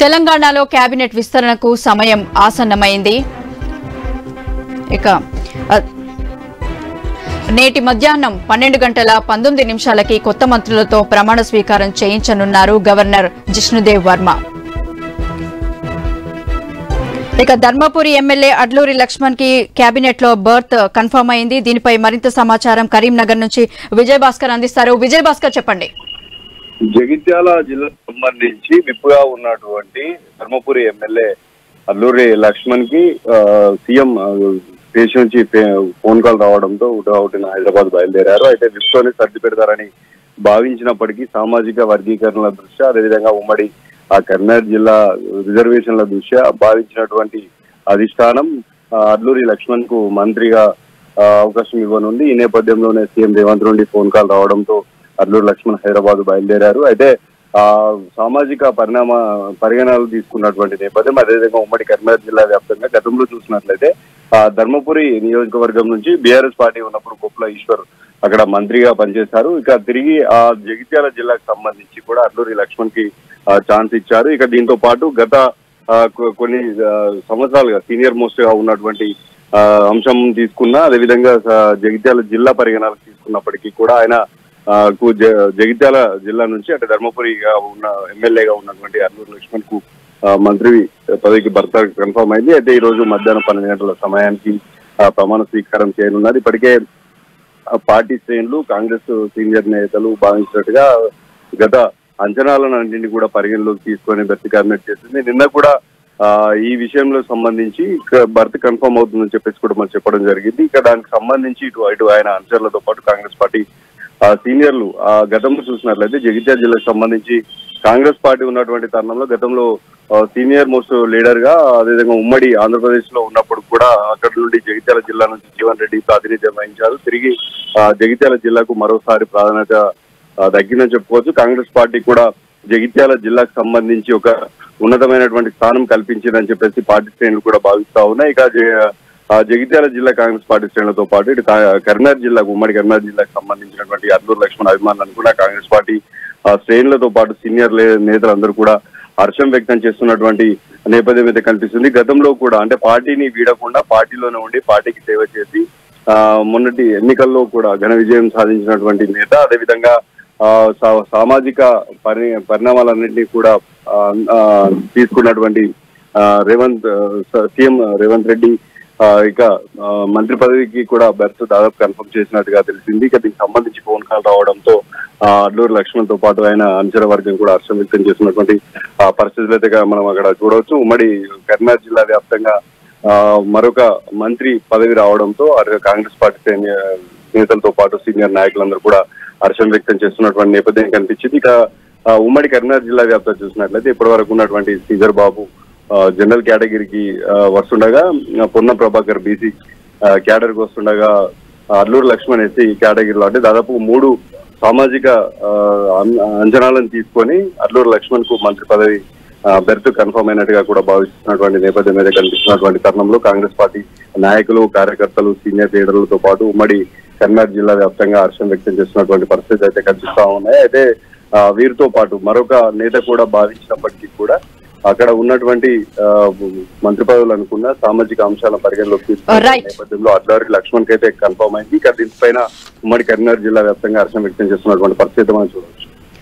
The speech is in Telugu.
తెలంగాణలో కేబినెట్ విస్తరణకు సమయం ఆసన్నమైంది. ఇక నేటి మధ్యాహ్నం 12 గంటల 19 నిమిషాలకి కొత్త మంత్రులతో ప్రమాణ స్వీకారం చేయించనున్నారు గవర్నర్ జిష్ణుదేవ్ వర్మ. ఇక ధర్మపురి ఎమ్మెల్యే అడ్లూరి లక్ష్మణ్ కి కేబినెట్ లో బర్త్ కన్ఫర్మ్ అయింది. దీనిపై మరింత సమాచారం కరీంనగర్ నుంచి విజయ్ భాస్కర్ అందిస్తారు. విజయ్ భాస్కర్ చెప్పండి. జగిత్యాల జిల్లాకు సంబంధించి విప్పుగా ఉన్నటువంటి ధర్మపురి ఎమ్మెల్యే అల్లూరి లక్ష్మణ్ కి సీఎం దేశం నుంచి ఫోన్ కాల్ రావడంతో ఉటౌటిన హైదరాబాద్ బయలుదేరారు. అయితే విప్తోనే సర్ది పెడతారని భావించినప్పటికీ సామాజిక వర్గీకరణల దృష్ట్యా అదేవిధంగా ఉమ్మడి కరీంనగర్ జిల్లా రిజర్వేషన్ల దృష్ట్యా భావించినటువంటి అధిష్టానం అల్లూరి లక్ష్మణ్ కు మంత్రిగా అవకాశం ఇవ్వనుంది. ఈ నేపథ్యంలోనే సీఎం రేవంత్ నుండి ఫోన్ కాల్ రావడంతో అల్లూరి లక్ష్మణ్ హైదరాబాద్ బయలుదేరారు. అయితే సామాజిక పరిగణనలు తీసుకున్నటువంటి నేపథ్యం అదేవిధంగా ఉమ్మడి కరీంనగర్ జిల్లా వ్యాప్తంగా గతంలో చూసినట్లయితే ధర్మపురి నియోజకవర్గం నుంచి బీఆర్ఎస్ పార్టీ ఉన్నప్పుడు కొప్పుల ఈశ్వర్ అక్కడ మంత్రిగా పనిచేశారు. ఇక తిరిగి ఆ జగిత్యాల జిల్లాకు సంబంధించి కూడా అల్లూరి లక్ష్మణ్ కి ఛాన్స్ ఇచ్చారు. ఇక దీంతో పాటు గత కొన్ని సంవత్సరాలుగా సీనియర్ మోస్ట్ గా ఉన్నటువంటి అంశం తీసుకున్నా అదేవిధంగా జగిత్యాల జిల్లా పరిగణనలు తీసుకున్నప్పటికీ కూడా ఆయన జగిత్యాల జిల్లా నుంచి అంటే ధర్మపురిగా ఉన్న ఎమ్మెల్యేగా ఉన్నటువంటి అల్లూరి లక్ష్మణ్ కు మంత్రి పదవికి భర్త కన్ఫర్మ్ అయింది. అయితే ఈ రోజు మధ్యాహ్నం 12 గంటల సమయానికి ప్రమాణ స్వీకారం చేయనున్నారు. ఇప్పటికే పార్టీ శ్రేణులు కాంగ్రెస్ సీనియర్ నేతలు భావించినట్టుగా గత అంచనాలన్నింటినీ కూడా పరిగణలోకి తీసుకొని భర్తీ క్యాబినెట్ చేసింది. నిన్న కూడా ఈ విషయంలో సంబంధించి భర్తీ కన్ఫర్మ్ అవుతుందని చెప్పేసి కూడా మనం చెప్పడం జరిగింది. ఇక దానికి సంబంధించి ఇటు ఆయన అనుచరులతో పాటు కాంగ్రెస్ పార్టీ సీనియర్లు గతంలో చూసినట్లయితే జగిత్యాల జిల్లాకు సంబంధించి కాంగ్రెస్ పార్టీ ఉన్నటువంటి తరుణంలో గతంలో సీనియర్ మోస్ట్ లీడర్ గా అదేవిధంగా ఉమ్మడి ఆంధ్రప్రదేశ్ లో ఉన్నప్పుడు కూడా అక్కడ నుండి జగిత్యాల జిల్లా నుంచి జీవన్ రెడ్డి ప్రాతినిధ్యం వహించారు. తిరిగి జగిత్యాల జిల్లాకు మరోసారి ప్రాధాన్యత దక్కిందని చెప్పుకోవచ్చు. కాంగ్రెస్ పార్టీ కూడా జగిత్యాల జిల్లాకు సంబంధించి ఒక ఉన్నతమైనటువంటి స్థానం కల్పించిందని చెప్పేసి పార్టీ శ్రేణులు కూడా భావిస్తా ఉన్నాయి. ఇక జగిత్యాల జిల్లా కాంగ్రెస్ పార్టీ శ్రేణులతో పాటు ఇటు కరీంనగర్ జిల్లాకు ఉమ్మడి కరీంనగర్ జిల్లాకు సంబంధించినటువంటి అల్లూరి లక్ష్మణ్ అభిమానులను కూడా కాంగ్రెస్ పార్టీ శ్రేణులతో పాటు సీనియర్ నేతలందరూ కూడా హర్షం వ్యక్తం చేస్తున్నటువంటి నేపథ్యం అయితే కనిపిస్తుంది. గతంలో కూడా అంటే పార్టీని వీడకుండా పార్టీలోనే ఉండి పార్టీకి సేవ చేసి మొన్నటి ఎన్నికల్లో కూడా ఘన విజయం సాధించినటువంటి నేత అదేవిధంగా సామాజిక పరిణామాలన్నింటినీ కూడా తీసుకున్నటువంటి సీఎం రేవంత్ రెడ్డి ఇక మంత్రి పదవికి కూడా బెర్త్ దాదాపు కన్ఫర్మ్ చేసినట్టుగా తెలిసింది. ఇక దీనికి సంబంధించి ఫోన్ కాల్ రావడంతో అల్లూరి లక్ష్మణ్ తో పాటు ఆయన అనుచర వర్గం కూడా హర్షం వ్యక్తం చేసినటువంటి పరిస్థితులు అయితే మనం అక్కడ చూడవచ్చు. ఉమ్మడి కరీంనగర్ జిల్లా వ్యాప్తంగా మరొక మంత్రి పదవి రావడంతో కాంగ్రెస్ పార్టీ నేతలతో పాటు సీనియర్ నాయకులందరూ కూడా హర్షం వ్యక్తం చేస్తున్నటువంటి నేపథ్యం కనిపించింది. ఇక ఉమ్మడి కరీంనగర్ జిల్లా వ్యాప్తంగా చూసినట్లయితే ఇప్పటి వరకు ఉన్నటువంటి శ్రీధర్ బాబు జనరల్ కేటగిరీకి వస్తుండగా పొన్న ప్రభాకర్ బీసీ కేటగిరీకి వస్తుండగా అల్లూరి లక్ష్మణ్ ఎస్సీ కేటగిరీలో అంటే దాదాపు 3 సామాజిక అంచనాలను తీసుకొని అల్లూరి లక్ష్మణ్ కు మంత్రి పదవి బెర్త్ కన్ఫర్మ్ అయినట్టుగా కూడా భావిస్తున్నటువంటి నేపథ్యం మీద కనిపిస్తున్నటువంటి తరుణంలో కాంగ్రెస్ పార్టీ నాయకులు కార్యకర్తలు సీనియర్ లీడర్లతో పాటు ఉమ్మడి కరీంనగర్ జిల్లా వ్యాప్తంగా హర్షం వ్యక్తం చేస్తున్నటువంటి పరిస్థితి అయితే కనిపిస్తా ఉన్నాయి. అయితే వీరితో పాటు మరొక నేత కూడా భావించినప్పటికీ కూడా అక్కడ ఉన్నటువంటి మంత్రి పదవులు అనుకున్న సామాజిక అంశాల పరిగణలోకి నేపథ్యంలో అల్లూరి లక్ష్మణ్ కి అయితే కన్ఫర్మ్ అయింది. ఇక దీనిపైన ఉమ్మడి కరీంనగర్ జిల్లా వ్యాప్తంగా హర్షం వ్యక్తం చేస్తున్నటువంటి పరిస్థితి మనం చూడాలి.